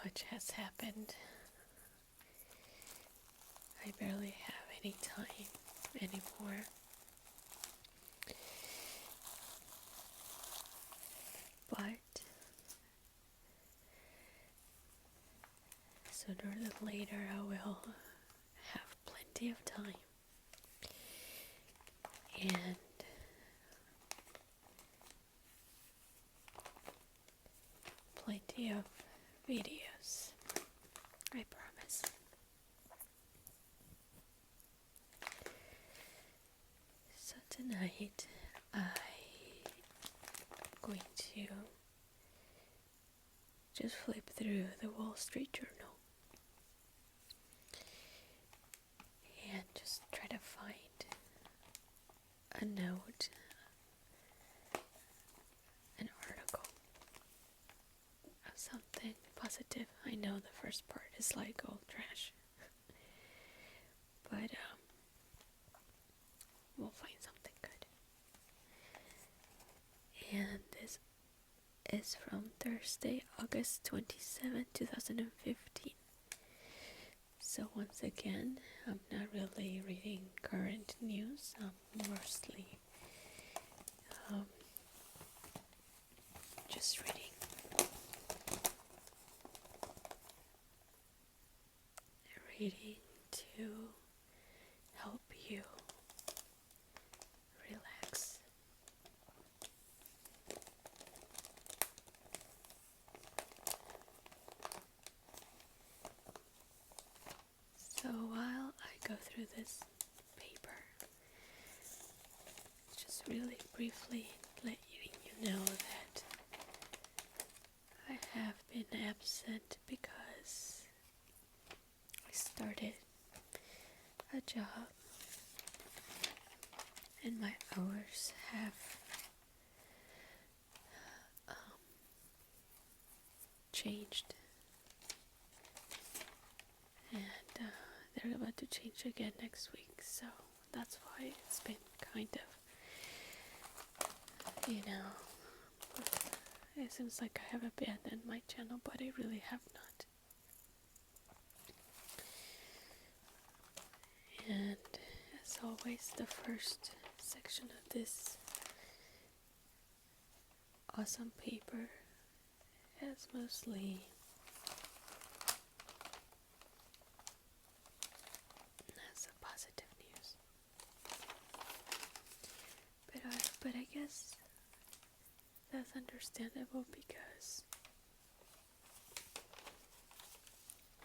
much has happened. I barely have any time anymore. But sooner than later I will have plenty of time and plenty of videos, I promise. So tonight I'm going to just flip through the Wall Street Journal and just try to find a note, an article of something positive. I know the first part is like old trash, but we'll find something good. And this is from Thursday, August 27, 2015. So once again, I'm not really reading current news. I'm mostly just reading to help you relax. So while I go through this paper, just really briefly let you know that I have been absent because I started a job and my hours have changed, and they're about to change again next week, so that's why it's been kind of, it seems like I have abandoned my channel, but I really have not. And as always, the first section of this awesome paper is mostly some positive news. But I guess that's understandable because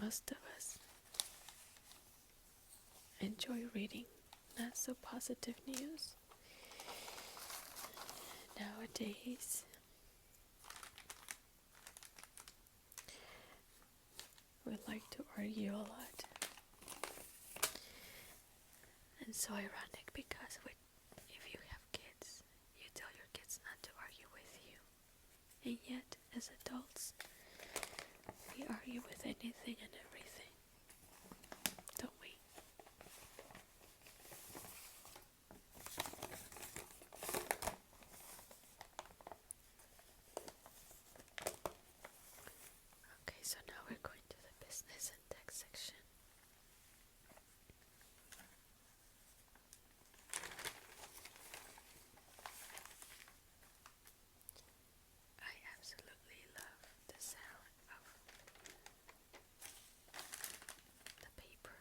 most of us enjoy reading not so positive news nowadays. We like to argue a lot, and so ironic because if you have kids, you tell your kids not to argue with you, and yet as adults we argue with anything and everything, don't we? Okay, so now we're going to the business and tech section. I absolutely love the sound of the paper.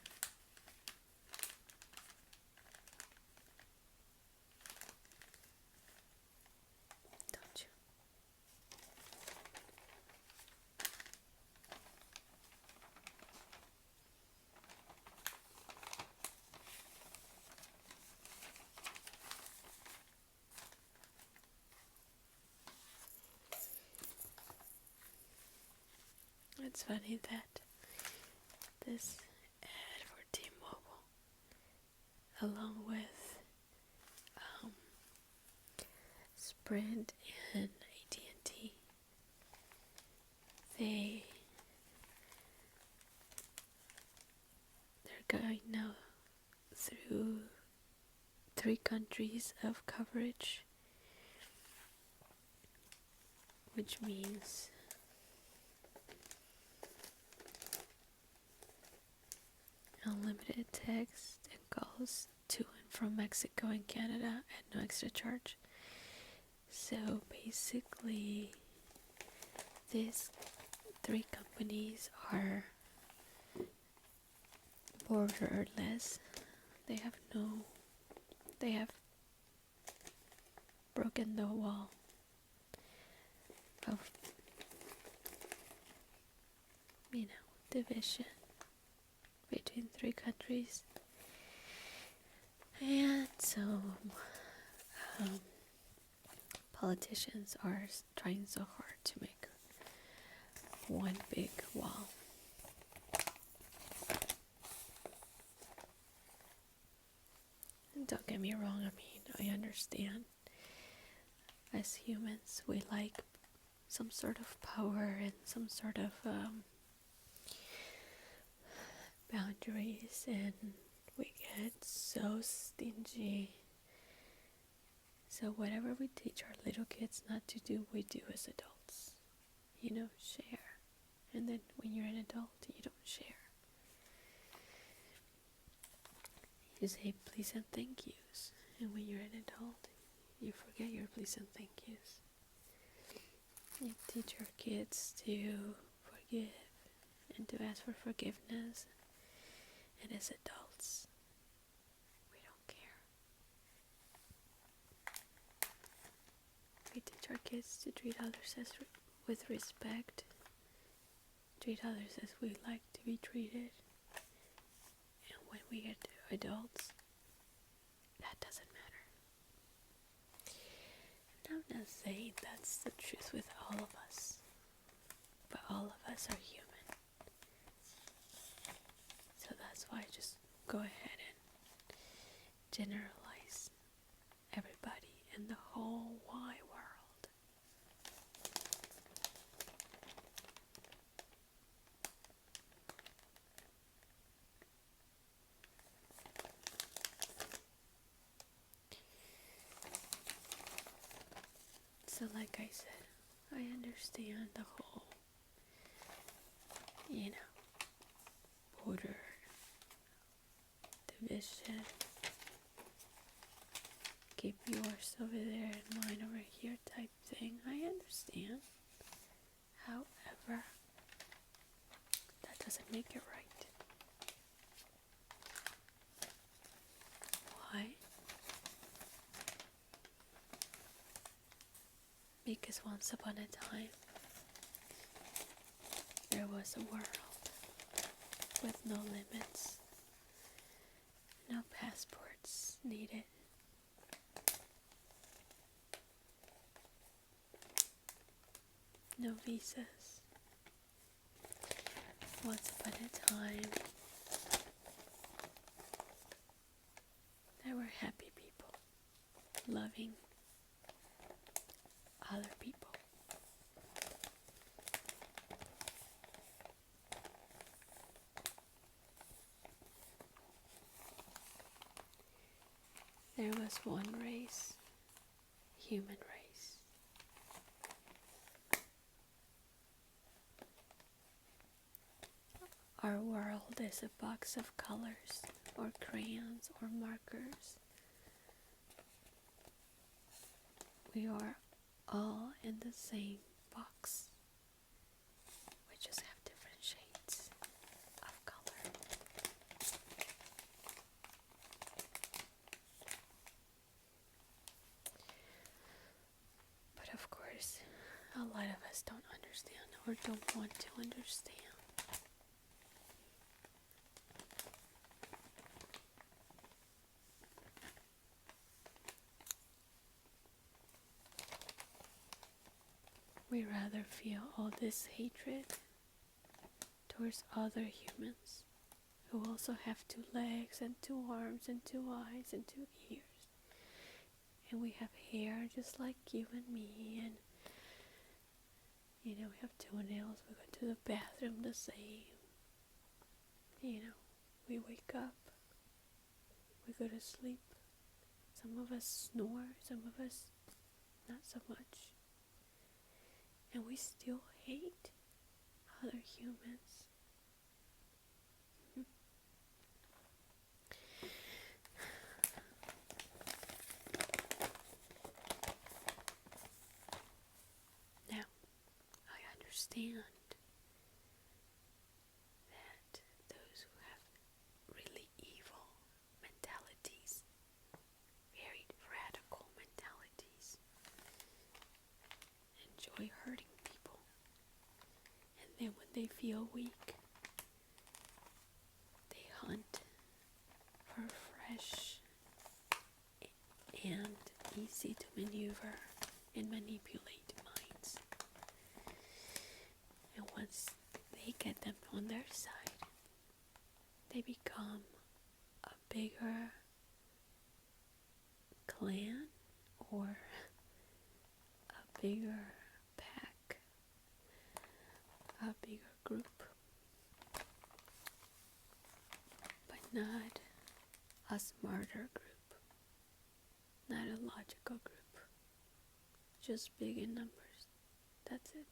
Don't you? It's funny that this ad for T-Mobile, along with Sprint and AT&T, they're going now through 3 countries of coverage, which means unlimited text and calls to and from Mexico and Canada at no extra charge. So basically, these 3 companies are borderless. They have broken the wall of, division between 3 countries. And so politicians are trying so hard to make one big wall. Don't get me wrong, I understand. As humans, we like some sort of power and some sort of boundaries, and we get so stingy. So whatever we teach our little kids not to do, we do as adults. Share. And then when you're an adult, you don't share. You say please and thank yous. And when you're an adult, you forget your please and thank yous. You teach your kids to forgive and to ask for forgiveness. And as adults, we don't care. We teach our kids to treat others with respect, treat others as we like to be treated. And when we get to adults, that doesn't matter. And I'm not saying that's the truth with all of us, but all of us are human. So that's why I just go ahead and generalize everybody in the whole wide world. So like I said, I understand the whole, border division. Keep yours over there and mine over here type thing. I understand. However, that doesn't make it right. Why? Because once upon a time, there was a world with no limits, no passports needed, no visas. Once upon a time, there were happy people, loving other people. There was one race, human race. Our world is a box of colors, or crayons, or markers. We are all in the same box. We just have different shades of color. But of course, a lot of us don't understand or don't want to understand. We rather feel all this hatred towards other humans who also have 2 legs and 2 arms and 2 eyes and 2 ears. And we have hair just like you and me, and we have toenails, we go to the bathroom the same. We wake up, we go to sleep. Some of us snore, some of us not so much. And we still hate other humans. understand that those who have really evil mentalities, very radical mentalities, enjoy hurting people, and then when they feel weak, they hunt for fresh and easy to maneuver and manipulate minds. And once they get them on their side, they become a bigger clan or a bigger pack, a bigger group, but not a smarter group, not a logical group, just big in numbers. That's it.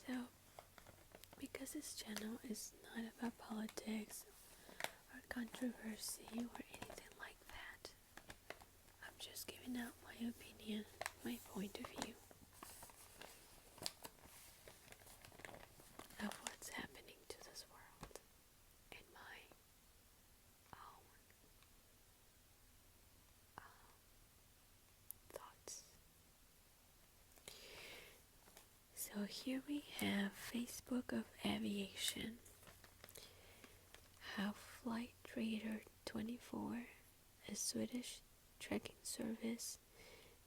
So, because this channel is not about politics or controversy or anything like that, I'm just giving out my opinion, my point of view of what's happening to this world in my own thoughts. So here we have Facebook of Aviation, how Flight Radar 24, a Swedish tracking service,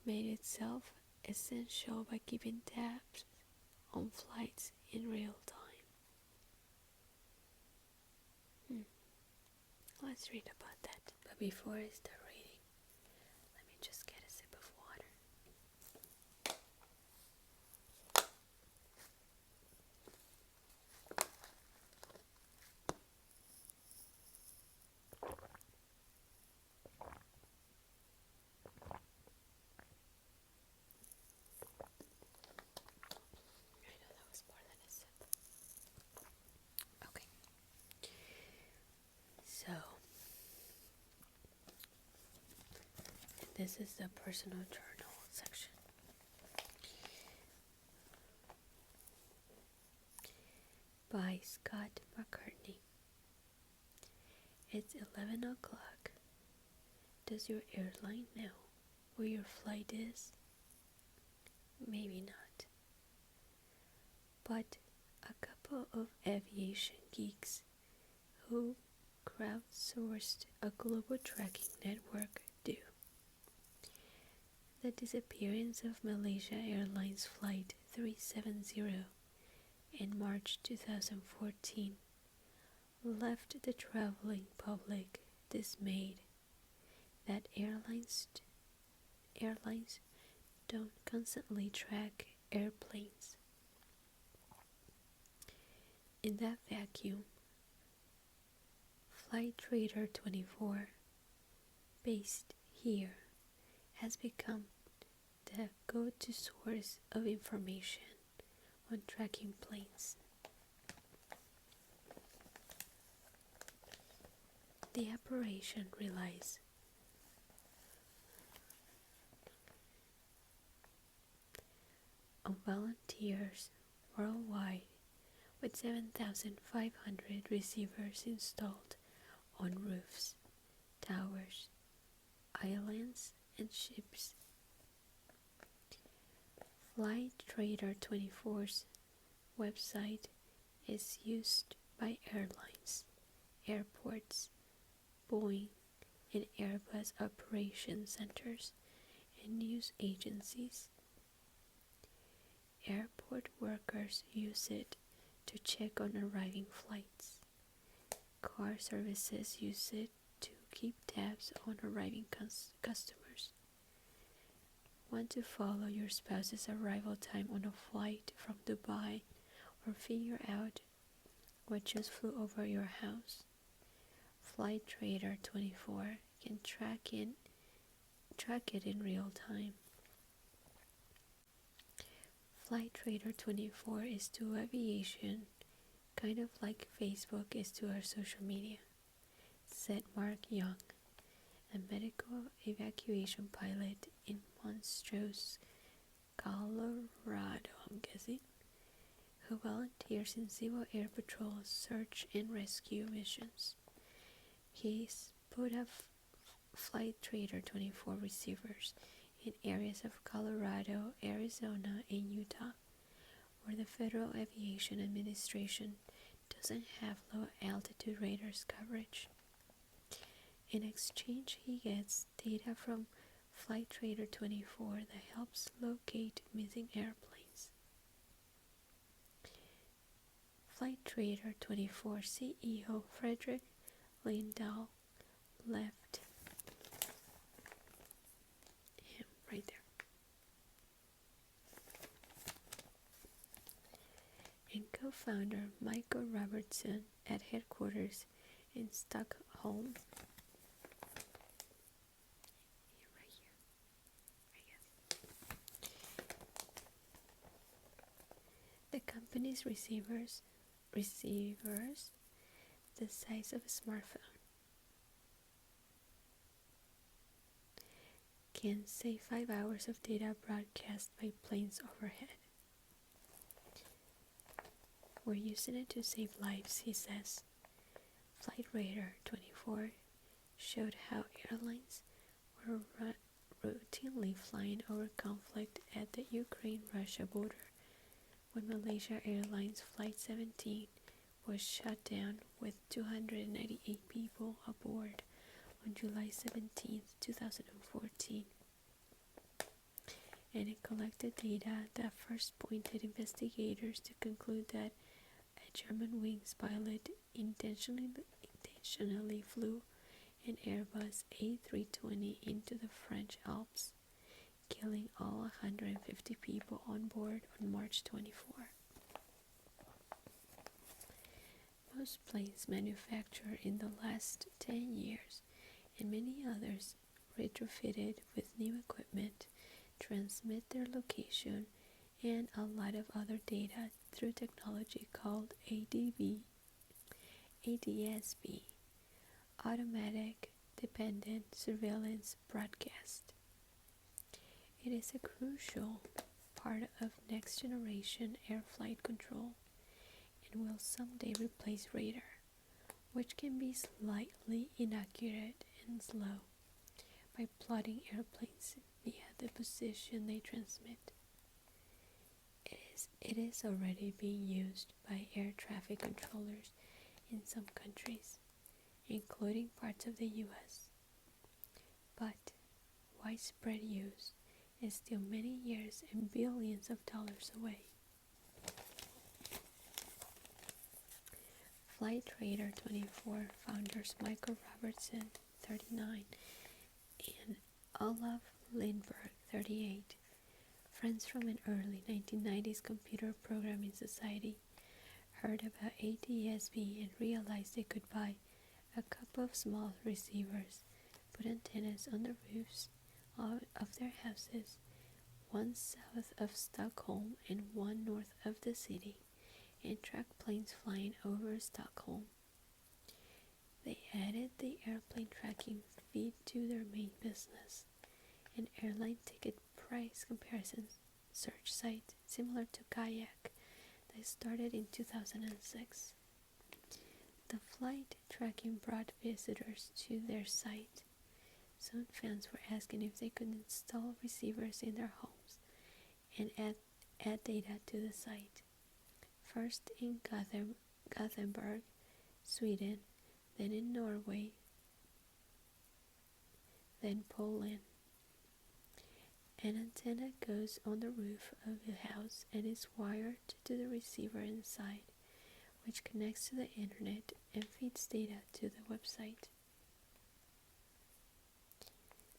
made itself essential by keeping tabs on flights in real time. Let's read about that. But before I start reading, let me just get a sip of water. I know that was more than a sip. Okay. So, this is the personal journal section. By Scott McCartney. It's 11 o'clock. Does your airline know where your flight is? Maybe not. But a couple of aviation geeks who crowdsourced a global tracking network do. The disappearance of Malaysia Airlines Flight 370 in March 2014 left the traveling public dismayed that airlines don't constantly track airplanes. In that vacuum, Flight Radar 24, based here, has become the go-to source of information on tracking planes. The operation relies on volunteers worldwide with 7,500 receivers installed on roofs, towers, islands, and ships. Flight Radar 24's website is used by airlines, airports, Boeing and Airbus operation centers, and news agencies. Airport workers use it to check on arriving flights. Car services use it to keep tabs on arriving customers. Want to follow your spouse's arrival time on a flight from Dubai or figure out what just flew over your house? Flight Radar 24 can track it in real time. Flight Radar 24 is to aviation kind of like Facebook is to our social media, said Mark Young, a medical evacuation pilot in Montrose, Colorado, I'm guessing, who volunteers in Civil Air Patrol search and rescue missions. He's put up Flight Trader 24 receivers in areas of Colorado, Arizona, and Utah, where the Federal Aviation Administration doesn't have low altitude radars coverage. In exchange, he gets data from Flight Trader 24 that helps locate missing airplanes. Flight Trader 24 CEO Frederick Lindahl left him right there. And co-founder Michael Robertson at headquarters in Stockholm. The company's receivers, the size of a smartphone, can save 5 hours of data broadcast by planes overhead. We're using it to save lives, he says. Flight Radar 24 showed how airlines were routinely flying over conflict at the Ukraine-Russia border when Malaysia Airlines Flight 17 was shut down with 298 people aboard on July 17, 2014. And it collected data that first pointed investigators to conclude that a German wings pilot intentionally flew an Airbus A320 into the French Alps, killing all 150 people on board on March 24. Most planes manufactured in the last 10 years, and many others retrofitted with new equipment, transmit their location and a lot of other data through technology called ADSB, Automatic Dependent Surveillance Broadcast. It is a crucial part of next generation air flight control and will someday replace radar, which can be slightly inaccurate and slow by plotting airplanes via the position they transmit. It is already being used by air traffic controllers in some countries, including parts of the US, but widespread use is still many years and billions of dollars away. Flight Radar 24 founders Michael Robertson, 39, and Olaf Lindberg, 38, friends from an early 1990s computer programming society, heard about ADSB and realized they could buy a couple of small receivers, put antennas on the roofs of their houses, one south of Stockholm and one north of the city, and track planes flying over Stockholm. They added the airplane tracking feed to their main business, an airline ticket price comparison search site similar to Kayak that started in 2006. The flight tracking brought visitors to their site. Soon fans were asking if they could install receivers in their homes and add data to the site. First in Gothenburg, Sweden, then in Norway, then Poland. An antenna goes on the roof of the house and is wired to the receiver inside, which connects to the internet and feeds data to the website.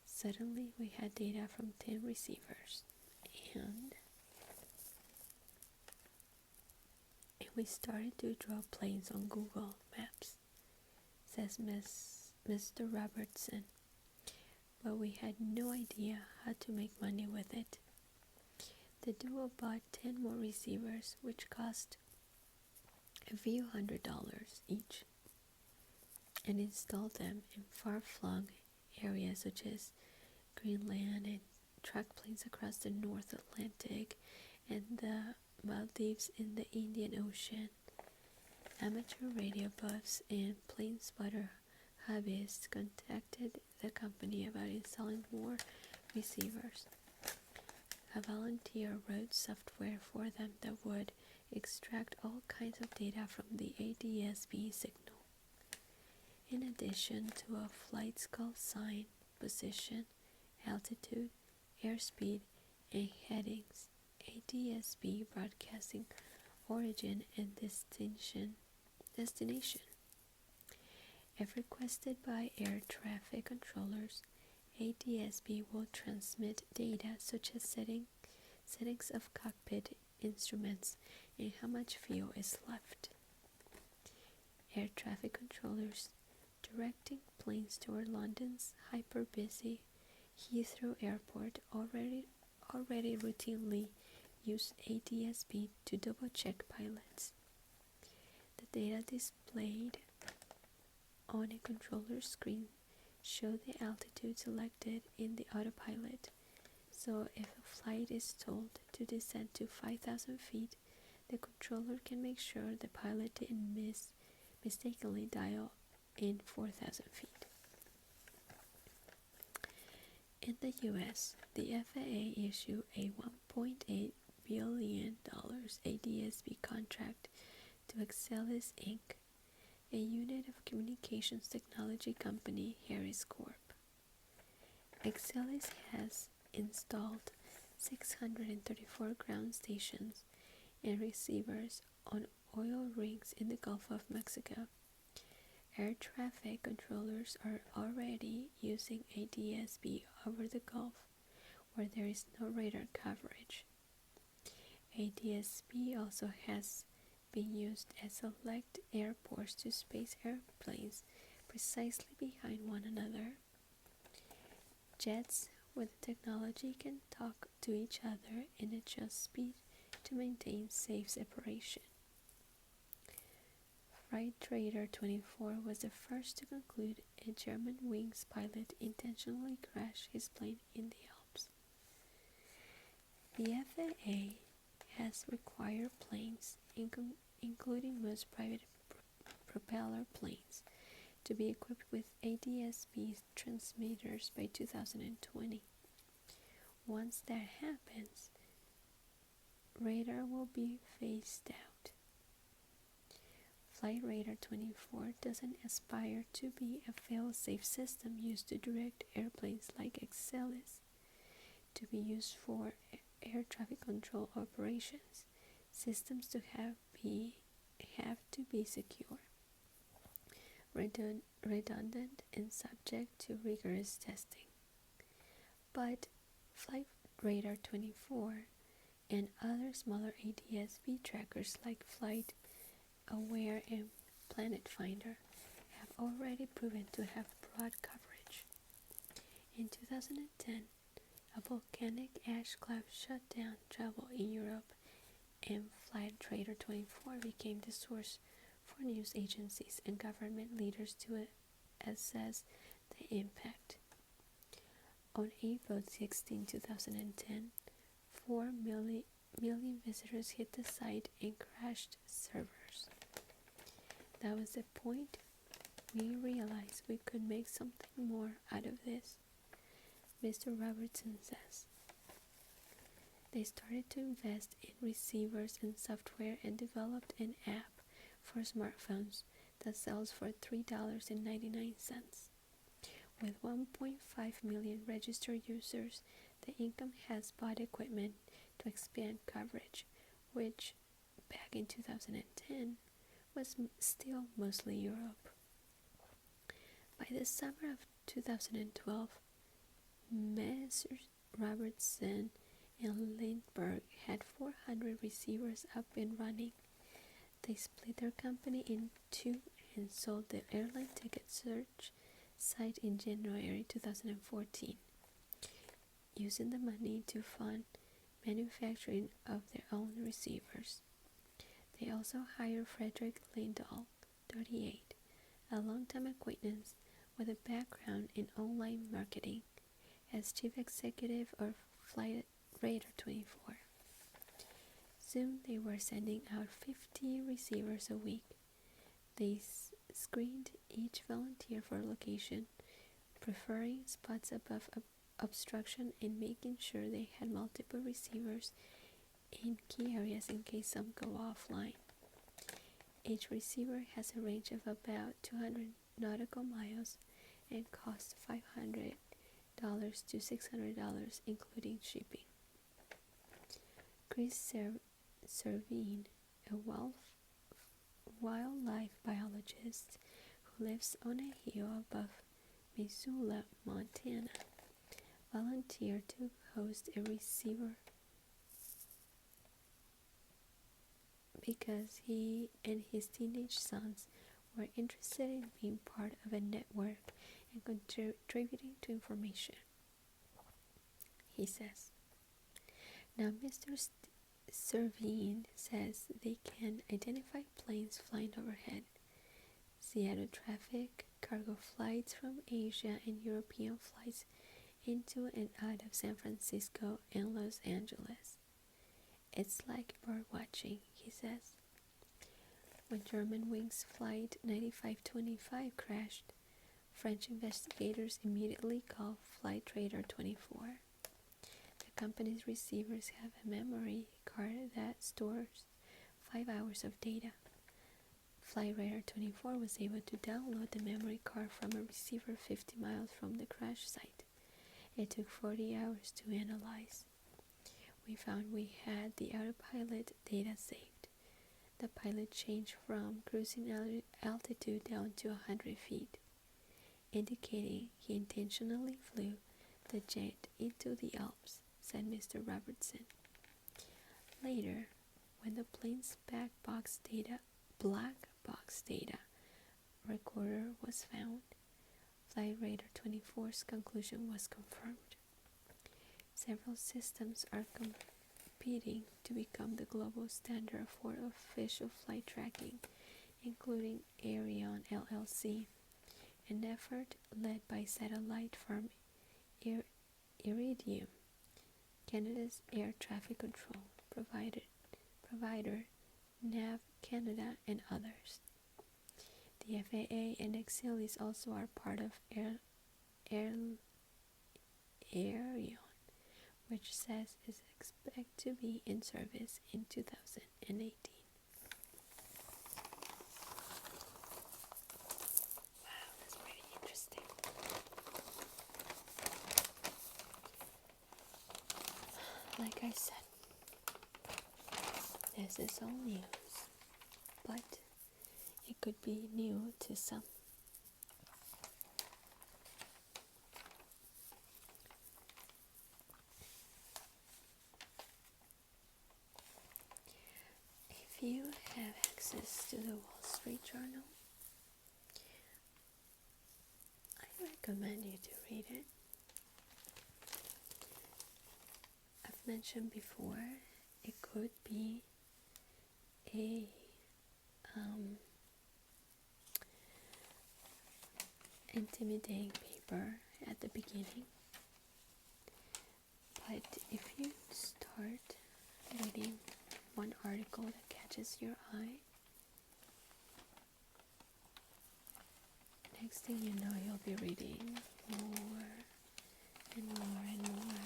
Suddenly we had data from 10 receivers and we started to draw planes on Google Maps, says Mr. Robertson, but we had no idea how to make money with it. The duo bought 10 more receivers, which cost a few $100s each, and installed them in far-flung areas such as Greenland and track planes across the North Atlantic and the Maldives in the Indian Ocean. Amateur radio buffs and plane spotter hobbyists contacted the company about installing more receivers. A volunteer wrote software for them that would extract all kinds of data from the ADS-B signal. In addition to a flight's call sign, position, altitude, airspeed, and headings, ADS-B broadcasting origin and destination. If requested by air traffic controllers, ADS-B will transmit data such as settings of cockpit instruments and how much fuel is left. Air traffic controllers directing planes toward London's hyper-busy Heathrow Airport already routinely use ADS-B to double-check pilots. The data displayed on a controller screen show the altitude selected in the autopilot, so if a flight is told to descend to 5,000 feet, the controller can make sure the pilot didn't mistakenly dial in 4,000 feet. In the US, the FAA issued a $1.8 billion ADS-B contract to Excelis Inc., a unit of communications technology company Harris Corp. Excelis has installed 634 ground stations and receivers on oil rigs in the Gulf of Mexico. Air traffic controllers are already using ADS-B over the Gulf, where there is no radar coverage. ADS-B also has been used at select airports to space airplanes precisely behind one another. Jets with the technology can talk to each other and adjust speed to maintain safe separation. Flight Radar 24 was the first to conclude a German wings pilot intentionally crashed his plane in the Alps. The FAA has required planes, including most private propeller planes, to be equipped with ADS-B transmitters by 2020. Once that happens, radar will be phased out. Flight Radar 24 doesn't aspire to be a fail-safe system used to direct airplanes like Excelis, to be used for air traffic control operations. Systems to have to be secure, redundant, and subject to rigorous testing. But Flight Radar 24 and other smaller ADS-B trackers like Flight Aware and Planet Finder have already proven to have broad coverage. In 2010, a volcanic ash cloud shut down travel in Europe, and Flight Radar 24 became the source for news agencies and government leaders to assess the impact. On April 16, 2010, 4 million visitors hit the site and crashed servers. That was the point we realized we could make something more out of this, Mr. Robertson says. They started to invest in receivers and software and developed an app for smartphones that sells for $3.99. With 1.5 million registered users, the Income has bought equipment to expand coverage, which back in 2010 was still mostly Europe. By the summer of 2012, Messrs. Robertson and Lindbergh had 400 receivers up and running. They split their company in two and sold the airline ticket search site in January 2014, using the money to fund manufacturing of their own receivers. They also hired Frederick Lindahl, 38, a longtime acquaintance with a background in online marketing, as chief executive of Flight Radar 24. Soon they were sending out 50 receivers a week. They screened each volunteer for location, preferring spots above obstruction and making sure they had multiple receivers in key areas in case some go offline. Each receiver has a range of about 200 nautical miles and costs $500 to $600 including shipping. Chris Servine, a wildlife biologist who lives on a hill above Missoula, Montana, volunteered to host a receiver because he and his teenage sons were interested in being part of a network and contributing to information. He says, now Mr. Servine says they can identify planes flying overhead, Seattle traffic, cargo flights from Asia, and European flights into and out of San Francisco and Los Angeles. It's like bird watching, he says. When Germanwings Flight 9525 crashed, French investigators immediately called Flight Radar 24. The company's receivers have a memory card that stores 5 hours of data. Flight Radar 24 was able to download the memory card from a receiver 50 miles from the crash site. It took 40 hours to analyze. We found we had the autopilot data saved. The pilot changed from cruising altitude down to 100 feet, indicating he intentionally flew the jet into the Alps, said Mr. Robertson. Later, when the plane's black box data recorder was found, Flight Radar 24's conclusion was confirmed. Several systems are competing to become the global standard for official flight tracking, including Aerion LLC, an effort led by satellite firm Iridium, Canada's air traffic control provider Nav Canada, and others. The FAA and Axialis also are part of Aerion, which says is expected to be in service in 2018. Wow, that's pretty interesting. Like I said, this is all news, but it could be new to some. If you have access to the Wall Street Journal, I recommend you to read it. I've mentioned before, it could be a intimidating paper at the beginning, but if you start reading one article that catches your eye, next thing you know, you'll be reading more and more and more.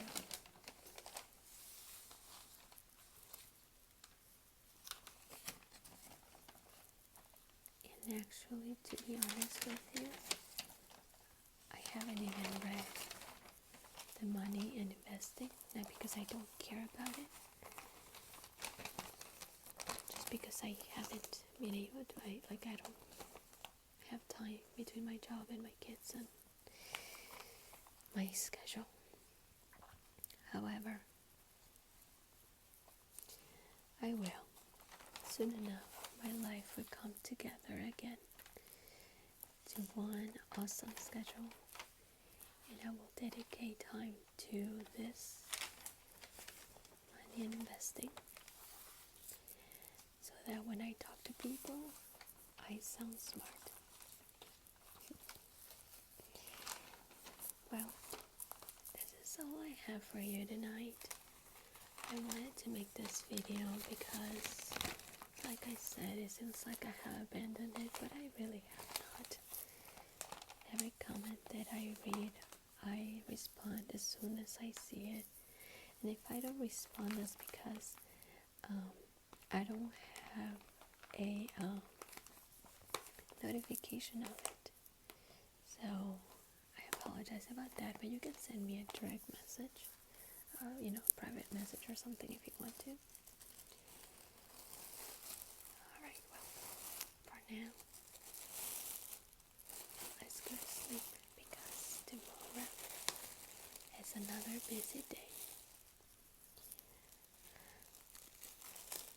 And actually, to be honest with you, I haven't even read The Money and Investing, not because I don't care about it, just because I haven't been able to, I don't have time between my job and my kids and my schedule. However, I will. Soon enough, my life will come together again to one awesome schedule, and I will dedicate time to this money and investing, so that when I talk to people, I sound smart. Well, this is that's all I have for you tonight. I wanted to make this video because, like I said, it seems like I have abandoned it, but I really have not. Every comment that I read, I respond as soon as I see it. And if I don't respond, that's because I don't have a notification of it. So I apologize about that, but you can send me a direct message, a private message or something if you want to. Alright, well, for now, let's go to sleep because tomorrow is another busy day.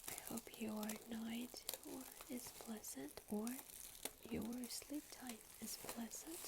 I hope your night is pleasant, or your sleep time is pleasant.